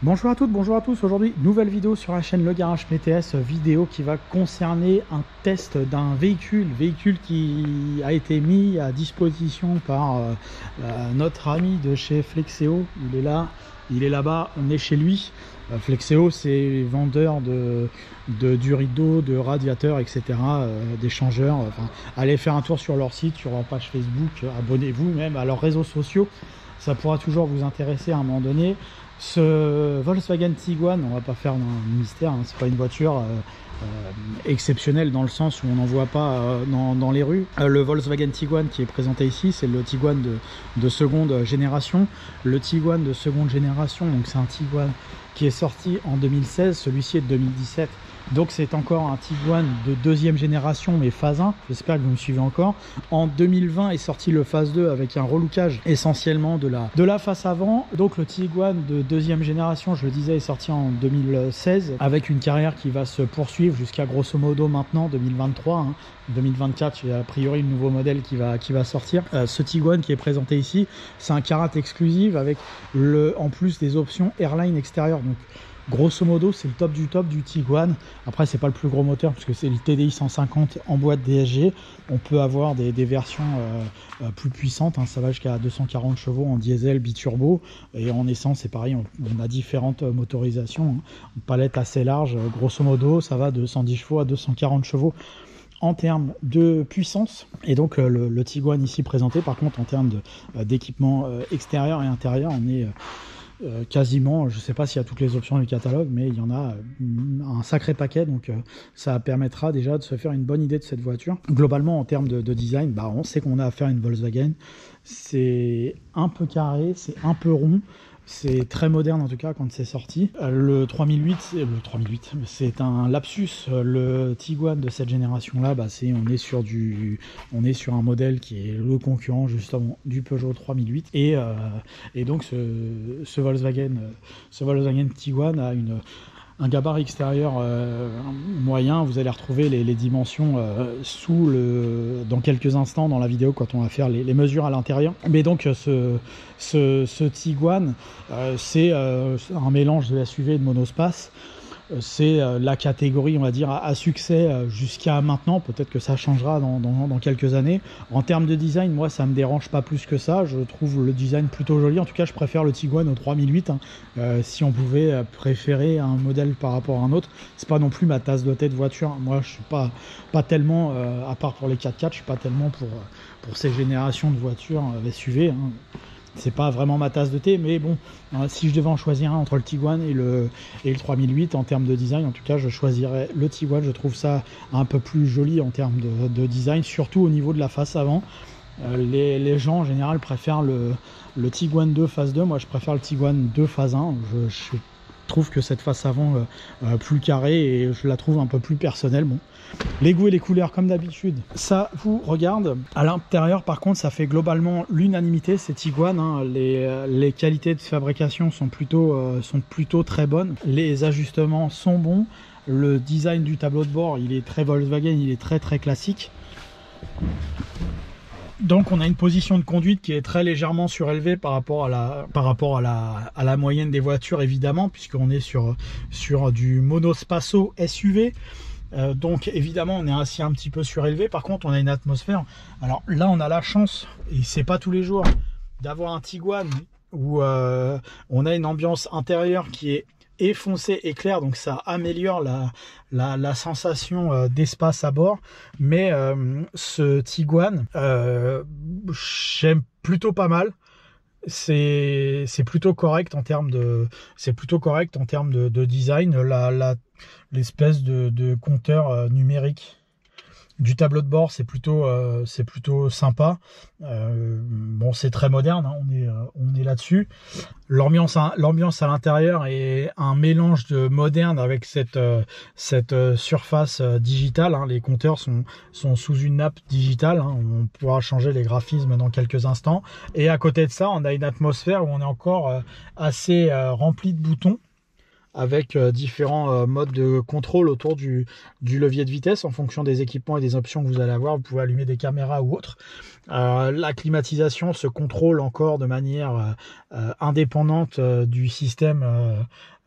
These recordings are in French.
Bonjour à toutes, bonjour à tous. Aujourd'hui, nouvelle vidéo sur la chaîne Le Garage PTS, vidéo qui va concerner un test d'un véhicule qui a été mis à disposition par notre ami de chez Flexeo. Il est là, il est là-bas, on est chez lui. Flexeo, c'est vendeur du rideau, de radiateurs, etc., d'échangeurs. Enfin, allez faire un tour sur leur site, sur leur page Facebook, abonnez-vous même à leurs réseaux sociaux. Ça pourra toujours vous intéresser à un moment donné. Ce Volkswagen Tiguan, on va pas faire un mystère, hein, c'est pas une voiture exceptionnelle dans le sens où on n'en voit pas dans les rues. Le Volkswagen Tiguan qui est présenté ici, c'est le Tiguan de seconde génération. Le Tiguan de seconde génération, donc c'est un Tiguan qui est sorti en 2016, celui-ci est de 2017. Donc c'est encore un Tiguan de deuxième génération mais phase 1, j'espère que vous me suivez encore. En 2020 est sorti le phase 2 avec un relookage essentiellement de la face avant. Donc le Tiguan de deuxième génération, je le disais, est sorti en 2016 avec une carrière qui va se poursuivre jusqu'à grosso modo maintenant 2023. 2024, il y a a priori le nouveau modèle qui va sortir. Ce Tiguan qui est présenté ici, c'est un Karat exclusive avec en plus des options Airline extérieure. Donc grosso modo, c'est le top du Tiguan. Après, c'est pas le plus gros moteur puisque c'est le TDI 150 en boîte DSG. On peut avoir des versions plus puissantes, hein. Ça va jusqu'à 240 chevaux en diesel biturbo. Et en essence, c'est pareil, on a différentes motorisations, hein. Une palette assez large. Grosso modo, ça va de 110 chevaux à 240 chevaux en termes de puissance. Et donc le Tiguan ici présenté, par contre, en termes d'équipement extérieur et intérieur, on est quasiment, je sais pas s'il y a toutes les options du catalogue, mais il y en a un sacré paquet, donc ça permettra déjà de se faire une bonne idée de cette voiture. Globalement, en termes de design, on sait qu'on a affaire à une Volkswagen. C'est un peu carré, c'est un peu rond. C'est très moderne en tout cas quand c'est sorti. Le 3008, c'est un lapsus. Le Tiguan de cette génération-là, on est sur un modèle qui est le concurrent justement du Peugeot 3008. Et donc ce Volkswagen Tiguan a un gabarit extérieur moyen. Vous allez retrouver les dimensions dans quelques instants dans la vidéo quand on va faire les mesures à l'intérieur. Mais donc ce Tiguan, c'est un mélange de SUV et de monospace. C'est la catégorie, on va dire, à succès jusqu'à maintenant. Peut-être que ça changera dans quelques années. En termes de design, moi, ça me dérange pas plus que ça. Je trouve le design plutôt joli. En tout cas, je préfère le Tiguan au 3008. Si on pouvait préférer un modèle par rapport à un autre, c'est pas non plus ma tasse de thé de voiture. Moi, je suis pas tellement, à part pour les 4x4, je suis pas tellement pour ces générations de voitures SUV. C'est pas vraiment ma tasse de thé, mais bon, si je devais en choisir un entre le Tiguan et le 3008 en termes de design, en tout cas, je choisirais le Tiguan. Je trouve ça un peu plus joli en termes de design, surtout au niveau de la face avant. Les gens en général préfèrent le Tiguan 2 phase 2. Moi, je préfère le Tiguan 2 phase 1. Je trouve que cette face avant plus carrée et je la trouve un peu plus personnelle. Bon, les goûts et les couleurs comme d'habitude, ça vous regarde. À l'intérieur, par contre, ça fait globalement l'unanimité. C'est Tiguan, hein. Les qualités de fabrication sont plutôt très bonnes. Les ajustements sont bons. Le design du tableau de bord, il est très Volkswagen, il est très classique. Donc on a une position de conduite qui est très légèrement surélevée par rapport à la moyenne des voitures, évidemment, puisqu'on est sur du monospasso SUV. Donc évidemment on est assis un petit peu surélevé. Par contre on a une atmosphère, alors là on a la chance, et c'est pas tous les jours, d'avoir un Tiguan où on a une ambiance intérieure qui est foncé et clair, donc ça améliore la sensation d'espace à bord. Mais ce Tiguan, j'aime plutôt pas mal. C'est plutôt correct en termes de design. L'espèce de compteur numérique du tableau de bord, c'est plutôt sympa. Bon, c'est très moderne, hein, on est là-dessus. L'ambiance à l'intérieur est un mélange de moderne avec cette surface digitale, hein. Les compteurs sont sous une nappe digitale, hein. On pourra changer les graphismes dans quelques instants. Et à côté de ça, on a une atmosphère où on est encore assez rempli de boutons, avec différents modes de contrôle autour du levier de vitesse en fonction des équipements et des options que vous allez avoir. Vous pouvez allumer des caméras ou autre. La climatisation se contrôle encore de manière indépendante du système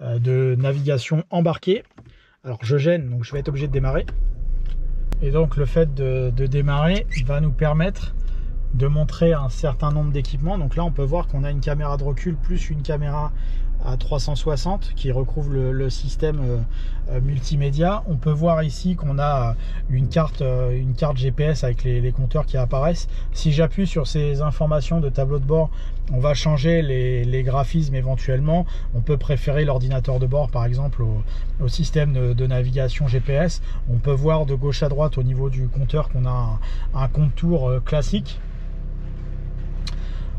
de navigation embarqué. Alors je gêne, donc je vais être obligé de démarrer. Et donc le fait de démarrer va nous permettre de montrer un certain nombre d'équipements. Donc là on peut voir qu'on a une caméra de recul plus une caméra à 360 qui recouvre le système multimédia. On peut voir ici qu'on a une carte GPS avec les compteurs qui apparaissent. Si j'appuie sur ces informations de tableau de bord, on va changer les graphismes éventuellement. On peut préférer l'ordinateur de bord par exemple au système de navigation GPS. On peut voir de gauche à droite au niveau du compteur qu'on a un contour classique.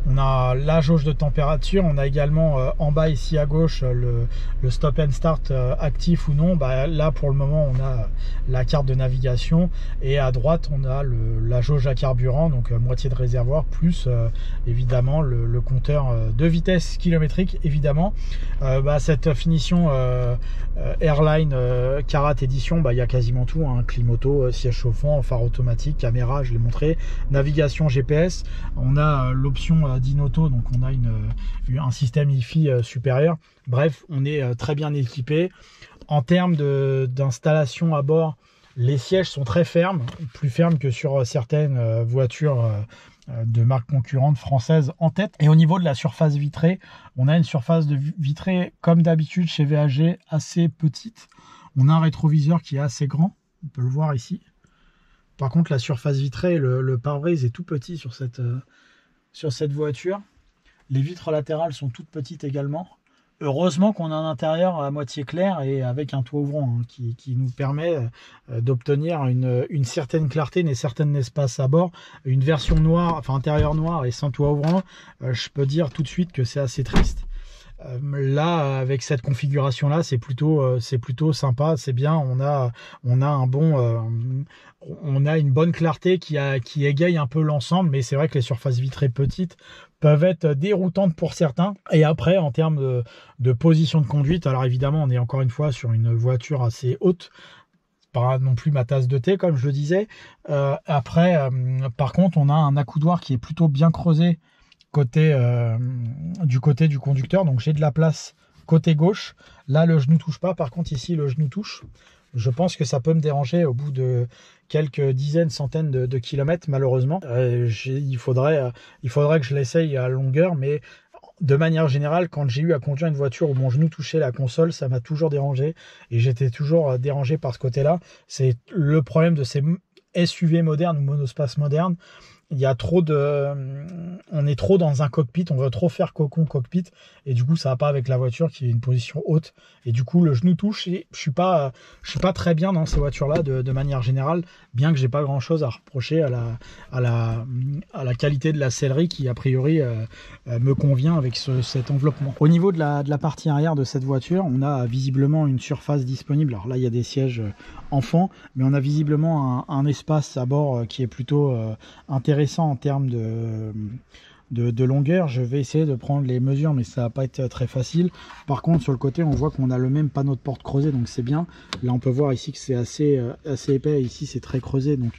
On a la jauge de température, on a également en bas ici à gauche le stop and start actif ou non. Là pour le moment on a la carte de navigation et à droite on a la jauge à carburant, donc moitié de réservoir plus évidemment le compteur de vitesse kilométrique évidemment. Cette finition Airline Karat Edition, il y a quasiment tout, hein, clim auto, siège chauffant, phare automatique, caméra, je l'ai montré, navigation GPS, on a l'option d'Inoto, donc on a un système Hi-Fi supérieur. Bref, on est très bien équipé. En termes d'installation à bord, les sièges sont très fermes, plus fermes que sur certaines voitures de marques concurrentes françaises en tête. Et au niveau de la surface vitrée, on a une surface de vitrée comme d'habitude chez VAG assez petite. On a un rétroviseur qui est assez grand, on peut le voir ici. Par contre la surface vitrée, le pare-brise est tout petit sur cette voiture. Les vitres latérales sont toutes petites également. Heureusement qu'on a un intérieur à moitié clair et avec un toit ouvrant, hein, qui nous permet d'obtenir une certaine clarté, un certain espace à bord. Une version noire, enfin intérieur noir et sans toit ouvrant, je peux dire tout de suite que c'est assez triste. Là, avec cette configuration là, c'est plutôt sympa, c'est bien. On a une bonne clarté qui égaye un peu l'ensemble, mais c'est vrai que les surfaces vitrées petites peuvent être déroutantes pour certains. Et après, en termes de position de conduite, alors évidemment on est encore une fois sur une voiture assez haute, pas non plus ma tasse de thé comme je le disais. Par contre on a un accoudoir qui est plutôt bien creusé du côté du conducteur, donc j'ai de la place côté gauche. Là le genou touche pas, par contre ici le genou touche. Je pense que ça peut me déranger au bout de quelques dizaines, centaines de kilomètres malheureusement. Il faudrait que je l'essaye à longueur, mais de manière générale, quand j'ai eu à conduire une voiture où mon genou touchait la console, ça m'a toujours dérangé et j'étais toujours dérangé par ce côté-là. C'est le problème de ces SUV modernes ou monospace modernes. On est trop dans un cockpit, on veut trop faire cocon cockpit et du coup ça va pas avec la voiture qui est une position haute et du coup le genou touche et je suis pas très bien dans ces voitures là de manière générale, bien que j'ai pas grand chose à reprocher à la qualité de la sellerie qui a priori me convient avec cet enveloppement. Au niveau de la partie arrière de cette voiture, on a visiblement une surface disponible. Alors là il y a des sièges enfants, mais on a visiblement un espace à bord qui est plutôt intéressant en termes de longueur. Je vais essayer de prendre les mesures, mais ça va pas être très facile. Par contre sur le côté on voit qu'on a le même panneau de porte creusé, donc c'est bien. Là on peut voir ici que c'est assez épais, ici c'est très creusé, donc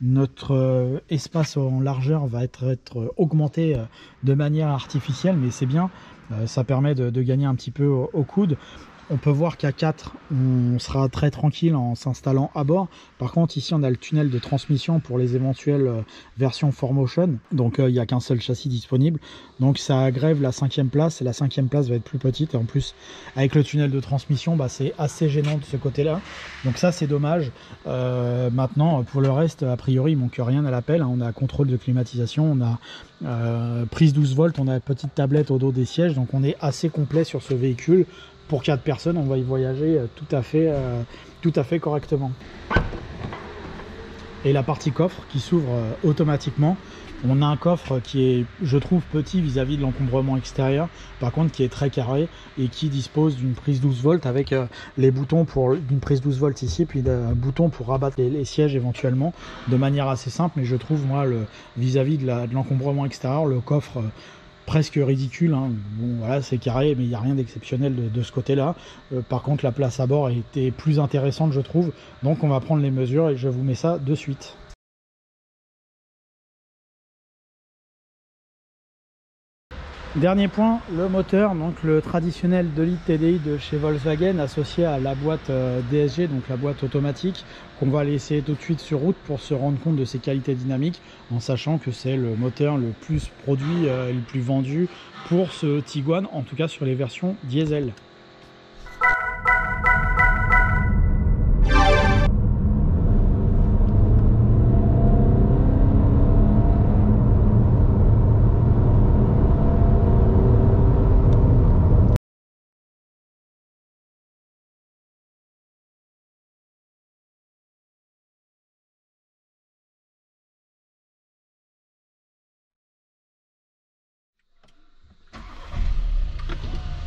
notre espace en largeur va être augmenté de manière artificielle, mais c'est bien, ça permet de gagner un petit peu au coude. On peut voir qu'à 4, on sera très tranquille en s'installant à bord. Par contre, ici, on a le tunnel de transmission pour les éventuelles versions 4Motion. Donc, il n'y a qu'un seul châssis disponible. Donc, ça grève la 5e place. Et la 5e place va être plus petite. Et en plus, avec le tunnel de transmission, c'est assez gênant de ce côté-là. Donc, ça, c'est dommage. Maintenant, pour le reste, a priori, il manque rien à l'appel. On a contrôle de climatisation. On a prise 12 volts. On a une petite tablette au dos des sièges. Donc, on est assez complet sur ce véhicule. Pour 4 personnes, on va y voyager tout à fait correctement. Et la partie coffre qui s'ouvre automatiquement. On a un coffre qui est, je trouve, petit vis-à-vis de l'encombrement extérieur, par contre qui est très carré et qui dispose d'une prise 12 volts avec les boutons pour une prise 12 volts ici, puis un bouton pour rabattre les sièges éventuellement, de manière assez simple. Mais je trouve, moi, vis-à-vis de l'encombrement extérieur, le coffre presque ridicule, hein. Bon voilà, c'est carré, mais il n'y a rien d'exceptionnel de ce côté-là. Par contre, la place à bord était plus intéressante, je trouve. Donc on va prendre les mesures et je vous mets ça de suite. Dernier point, le moteur, donc le traditionnel 2 litres TDI de chez Volkswagen associé à la boîte DSG, donc la boîte automatique, qu'on va laisser tout de suite sur route pour se rendre compte de ses qualités dynamiques, en sachant que c'est le moteur le plus produit et le plus vendu pour ce Tiguan, en tout cas sur les versions diesel.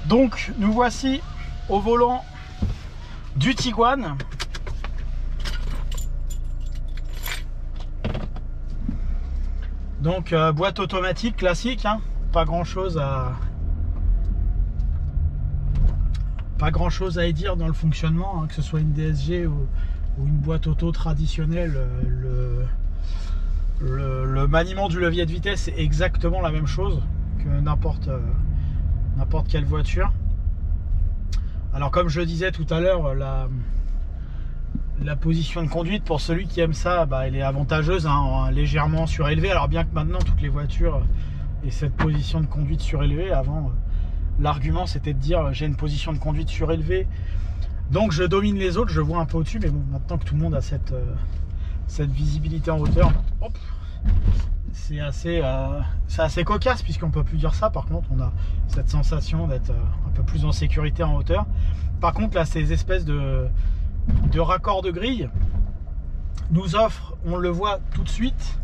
Donc nous voici au volant du Tiguan. Donc boîte automatique classique, hein. Pas grand chose à y dire dans le fonctionnement, hein, que ce soit une DSG ou une boîte auto traditionnelle. Le maniement du levier de vitesse est exactement la même chose que n'importe quelle voiture. Alors comme je le disais tout à l'heure, la position de conduite pour celui qui aime ça, elle est avantageuse, hein, légèrement surélevée. Alors bien que maintenant toutes les voitures aient cette position de conduite surélevée, avant l'argument c'était de dire j'ai une position de conduite surélevée donc je domine les autres, je vois un peu au-dessus. Mais bon, maintenant que tout le monde a cette visibilité en hauteur, hop, c'est assez cocasse, puisqu'on peut plus dire ça. Par contre, on a cette sensation d'être un peu plus en sécurité en hauteur. Par contre, là, ces espèces de raccords de grille nous offrent, on le voit tout de suite,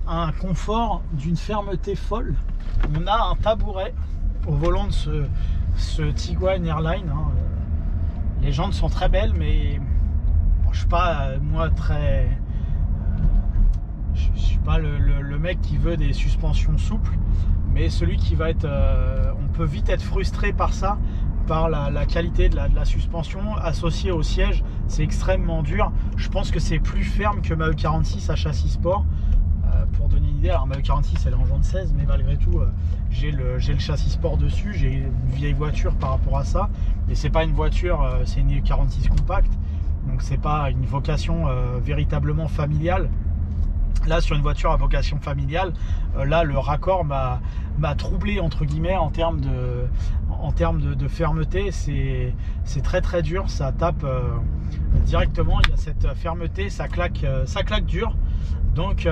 un confort d'une fermeté folle. On a un tabouret au volant de ce Tiguan Airline, hein. Les jantes sont très belles, mais bon, je suis pas je suis pas le mec qui veut des suspensions souples, mais celui qui va être on peut vite être frustré par ça, par la qualité de la suspension associée au siège. C'est extrêmement dur. Je pense que c'est plus ferme que ma E46 à châssis sport, pour donner une idée. Alors ma E46 elle est en jante 16, mais malgré tout j'ai le châssis sport dessus. J'ai une vieille voiture par rapport à ça, et c'est pas une voiture, c'est une E46 compacte, donc c'est pas une vocation véritablement familiale. Là, sur une voiture à vocation familiale, là le raccord m'a troublé entre guillemets en termes de fermeté. C'est très très dur, ça tape directement. Il y a cette fermeté, ça claque dur. Donc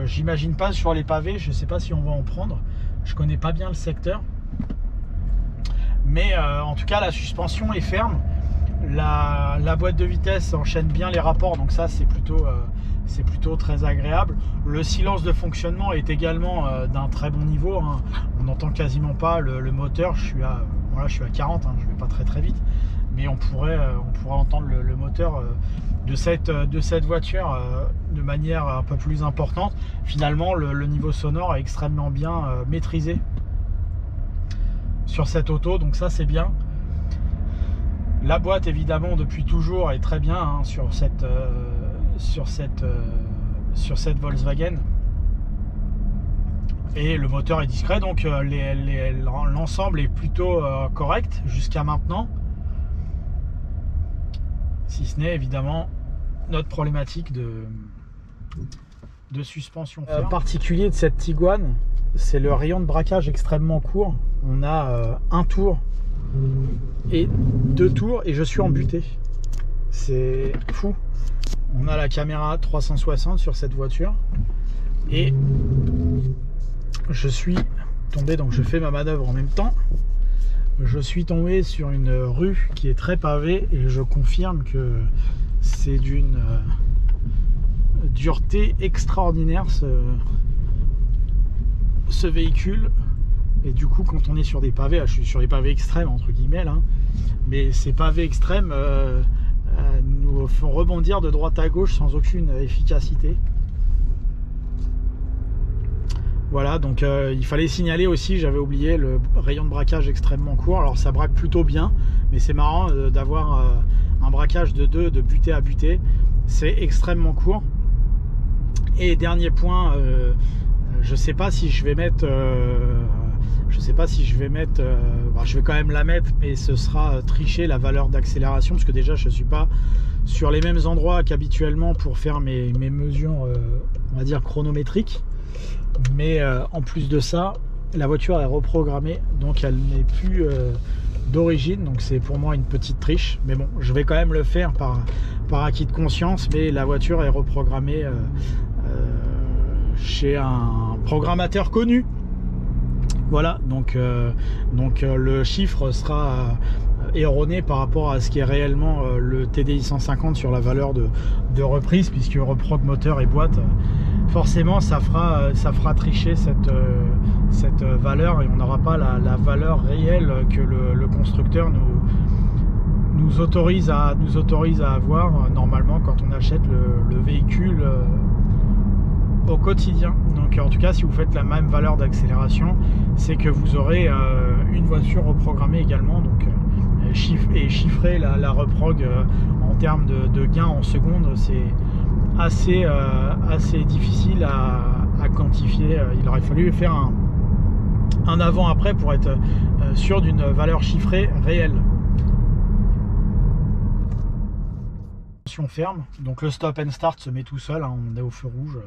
j'imagine pas sur les pavés. Je sais pas si on va en prendre. Je connais pas bien le secteur, mais en tout cas la suspension est ferme. La boîte de vitesse enchaîne bien les rapports, donc ça c'est plutôt très agréable. Le silence de fonctionnement est également d'un très bon niveau, hein. On n'entend quasiment pas le moteur. Je suis à 40, hein, je vais pas très vite, mais on pourrait entendre le moteur de cette voiture de manière un peu plus importante. Finalement, le niveau sonore est extrêmement bien maîtrisé sur cette auto, donc ça c'est bien. La boîte évidemment depuis toujours est très bien, hein, sur cette Volkswagen, et le moteur est discret, donc l'ensemble est plutôt correct jusqu'à maintenant, si ce n'est évidemment notre problématique de suspension. Particulier de cette Tiguan, c'est le rayon de braquage extrêmement court. On a un tour et 2 tours et je suis en butée. C'est fou. On a la caméra 360 sur cette voiture et je suis tombé, donc je fais ma manœuvre en même temps. Je suis tombé sur une rue qui est très pavée et je confirme que c'est d'une dureté extraordinaire ce véhicule. Et du coup, quand on est sur des pavés, je suis sur les pavés extrêmes entre guillemets là, mais ces pavés extrêmes nous font rebondir de droite à gauche sans aucune efficacité. Voilà, donc il fallait signaler aussi, j'avais oublié, le rayon de braquage extrêmement court. Alors ça braque plutôt bien, mais c'est marrant d'avoir un braquage de 2 de butée à butée, c'est extrêmement court. Et dernier point, je sais pas si je vais mettre je vais quand même la mettre, mais ce sera tricher la valeur d'accélération, parce que déjà je suis pas sur les mêmes endroits qu'habituellement pour faire mes mesures on va dire chronométriques. Mais en plus de ça, la voiture est reprogrammée, donc elle n'est plus d'origine, donc c'est pour moi une petite triche. Mais bon, je vais quand même le faire par acquis de conscience, mais la voiture est reprogrammée chez un programmateur connu. Voilà, donc le chiffre sera erroné par rapport à ce qui est réellement le TDI 150 sur la valeur de reprise, puisque reprog moteur et boîte, forcément ça fera tricher cette valeur, et on n'aura pas la valeur réelle que le constructeur nous autorise à avoir normalement quand on achète le véhicule au quotidien. Donc en tout cas, si vous faites la même valeur d'accélération, c'est que vous aurez une voiture reprogrammée également, donc et chiffrer la reprog en termes de gains en secondes, c'est assez difficile à quantifier. Il aurait fallu faire un avant-après pour être sûr d'une valeur chiffrée réelle. Ferme, donc le stop and start se met tout seul, hein, on est au feu rouge,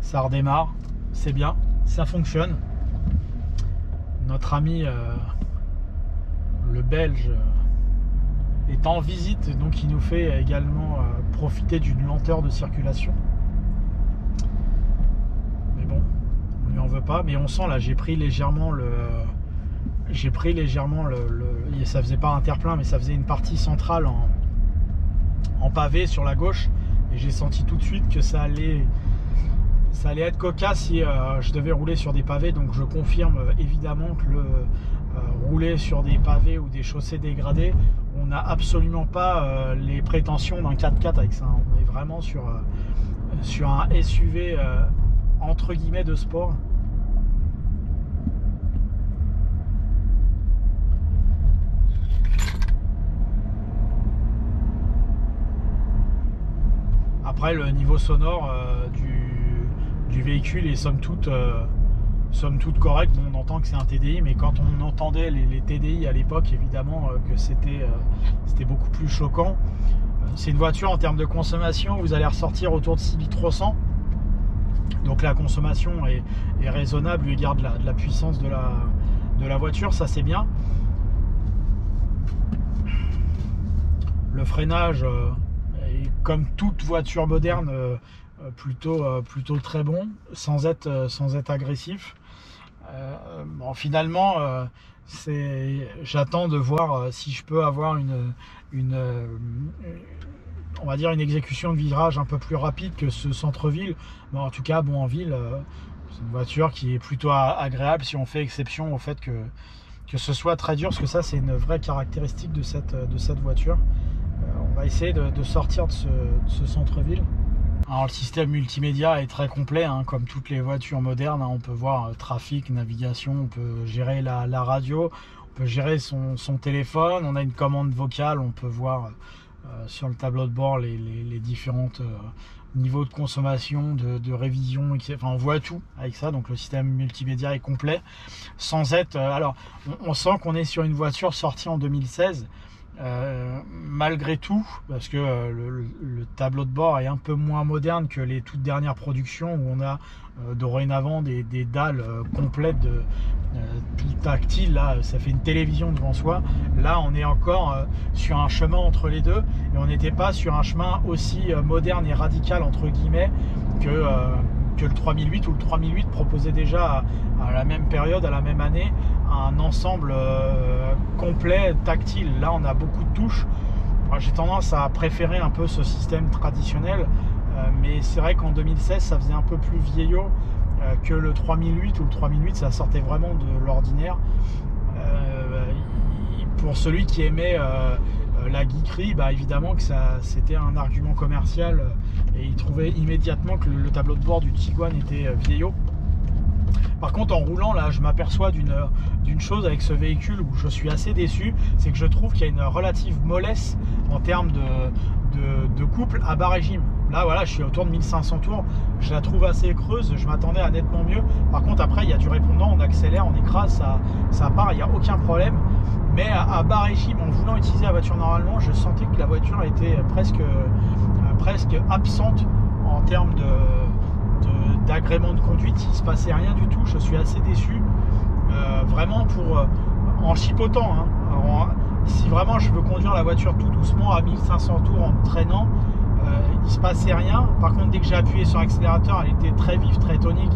ça redémarre, c'est bien, ça fonctionne. Notre ami le Belge est en visite, donc il nous fait également profiter d'une lenteur de circulation. Mais bon, on lui en veut pas, mais on sent là, j'ai pris légèrement ça faisait pas un terre-plein, mais ça faisait une partie centrale en pavé sur la gauche, et j'ai senti tout de suite que ça allait être cocasse si je devais rouler sur des pavés. Donc je confirme évidemment que rouler sur des pavés ou des chaussées dégradées, on n'a absolument pas les prétentions d'un 4x4 avec ça. On est vraiment sur un SUV entre guillemets de sport. Après, le niveau sonore du véhicule est somme toute correct. Bon, on entend que c'est un TDI, mais quand on entendait les TDI à l'époque, évidemment que c'était beaucoup plus choquant. C'est une voiture en termes de consommation, vous allez ressortir autour de 6 litres 300. Donc la consommation est raisonnable eu égard de la puissance de la voiture, ça c'est bien. Le freinage, comme toute voiture moderne, plutôt très bon, sans être agressif. Bon, finalement, j'attends de voir si je peux avoir on va dire une exécution de virage un peu plus rapide que ce centre-ville. Bon, en tout cas, bon, en ville, c'est une voiture qui est plutôt agréable, si on fait exception au fait que ce soit très dur, parce que ça c'est une vraie caractéristique de cette voiture. On va essayer de sortir de ce centre-ville. Alors le système multimédia est très complet, hein, comme toutes les voitures modernes, hein. On peut voir trafic, navigation, on peut gérer la radio, on peut gérer son téléphone, on a une commande vocale, on peut voir sur le tableau de bord les différents niveaux de consommation, de révision, etc. Enfin, on voit tout avec ça, donc le système multimédia est complet, sans être... alors, on sent qu'on est sur une voiture sortie en 2016, malgré tout, parce que le tableau de bord est un peu moins moderne que les toutes dernières productions où on a dorénavant des dalles complètes tout tactile. Là ça fait une télévision devant soi. Là on est encore sur un chemin entre les deux, et on n'était pas sur un chemin aussi moderne et radical entre guillemets que le 3008, où le 3008 proposait déjà à la même période, à la même année, un ensemble complet tactile. Là on a beaucoup de touches. J'ai tendance à préférer un peu ce système traditionnel, mais c'est vrai qu'en 2016 ça faisait un peu plus vieillot que le 3008, où le 3008 ça sortait vraiment de l'ordinaire. Pour celui qui aimait la geekerie, bah, évidemment que c'était un argument commercial et ils trouvaient immédiatement que le tableau de bord du Tiguan était vieillot. Par contre, en roulant, là, je m'aperçois d'une chose avec ce véhicule où je suis assez déçu, c'est que je trouve qu'il y a une relative mollesse en termes de couple à bas régime. Là, voilà, je suis autour de 1500 tours, je la trouve assez creuse, je m'attendais à nettement mieux. Par contre, après, il y a du répondant, on accélère, on écrase, ça part, il n'y a aucun problème. Mais à bas régime, en voulant utiliser la voiture normalement, je sentais que la voiture était presque absente en termes d'agrément de conduite. Il ne se passait rien du tout, je suis assez déçu. Vraiment en chipotant. Hein. Si vraiment je veux conduire la voiture tout doucement à 1500 tours en traînant, il ne se passait rien. Par contre, dès que j'ai appuyé sur l'accélérateur, elle était très vive, très tonique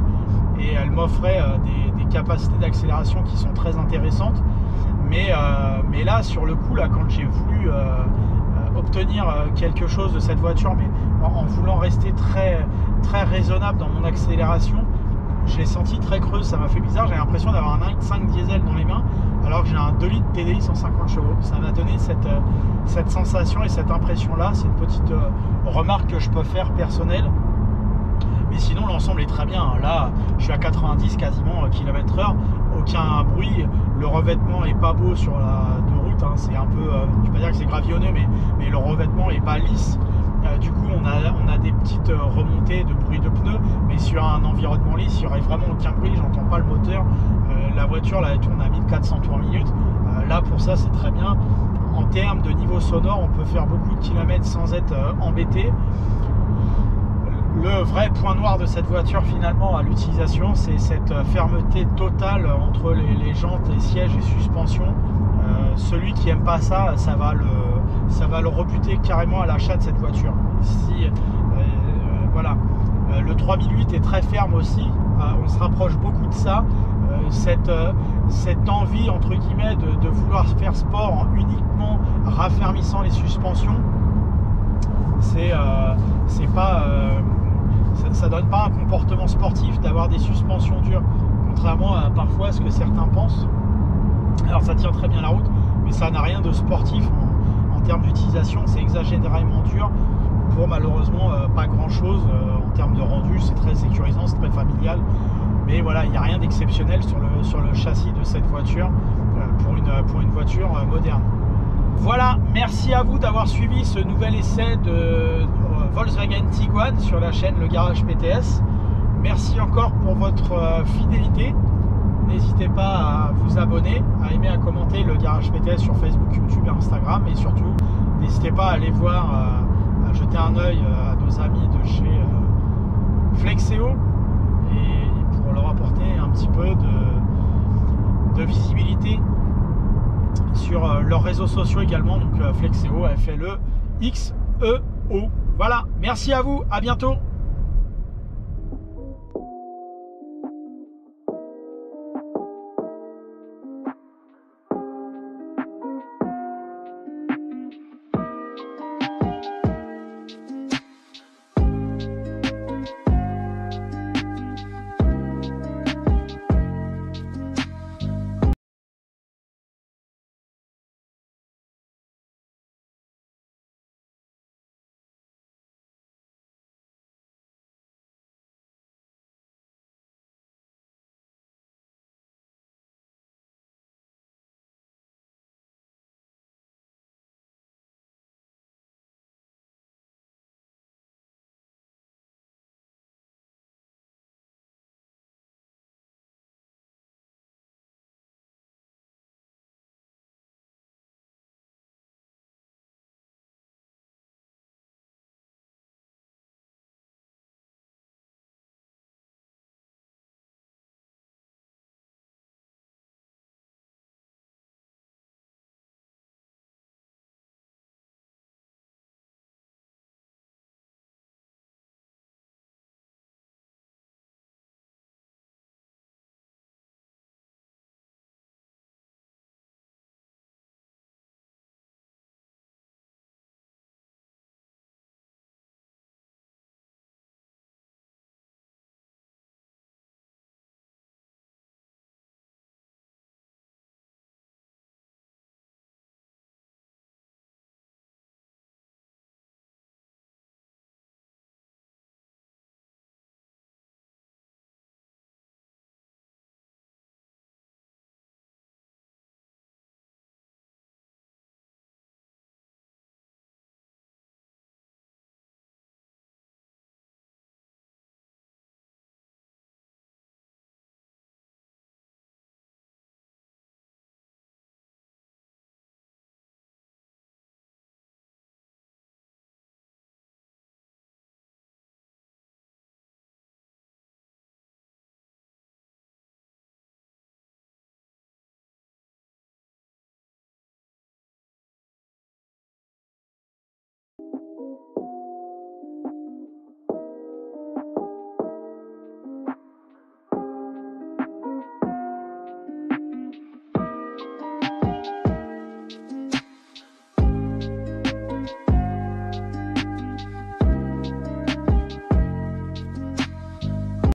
et elle m'offrait des capacités d'accélération qui sont très intéressantes. Mais là, sur le coup, là, quand j'ai voulu obtenir quelque chose de cette voiture, mais en voulant rester très, très raisonnable dans mon accélération, je l'ai senti très creuse, ça m'a fait bizarre. J'ai l'impression d'avoir un 1.5 diesel dans les mains alors que j'ai un 2 litres TDI 150 chevaux. Ça m'a donné cette sensation et cette impression là. C'est une petite remarque que je peux faire personnelle, mais sinon l'ensemble est très bien. Là je suis à 90 quasiment km/h, aucun bruit, le revêtement est pas beau sur la de route, hein. C'est un peu, je vais pas dire que c'est gravillonneux, mais le revêtement est pas lisse. Du coup on a des petites remontées de bruit de pneus, mais sur un environnement lisse il n'y aurait vraiment aucun bruit, j'entends pas le moteur. La voiture là elle tourne à 1400 tours minute, là pour ça c'est très bien. En termes de niveau sonore, on peut faire beaucoup de kilomètres sans être embêté. Le vrai point noir de cette voiture finalement à l'utilisation, c'est cette fermeté totale entre les jantes, les sièges et suspensions. Celui qui aime pas ça, ça va le rebuter carrément à l'achat de cette voiture. Voilà. Le 3008 est très ferme aussi, on se rapproche beaucoup de ça. Cette envie entre guillemets de vouloir faire sport en uniquement raffermissant les suspensions, ça donne pas un comportement sportif d'avoir des suspensions dures, contrairement à parfois ce que certains pensent. Alors ça tient très bien la route, mais ça n'a rien de sportif en termes d'utilisation. C'est exagérément dur pour malheureusement pas grand chose en termes de rendu. C'est très sécurisant, c'est très familial, mais voilà, il n'y a rien d'exceptionnel sur le châssis de cette voiture pour une voiture moderne. Voilà, merci à vous d'avoir suivi ce nouvel essai de Volkswagen Tiguan sur la chaîne Le Garage PTS. Merci encore pour votre fidélité. N'hésitez pas à vous abonner, à aimer, à commenter Le Garage PTS sur Facebook, YouTube et Instagram. Et surtout, n'hésitez pas à aller voir, à jeter un œil à nos amis de chez Flexeo et pour leur apporter un petit peu de visibilité sur leurs réseaux sociaux également. Donc Flexeo, FLEXEO. Voilà, merci à vous, à bientôt.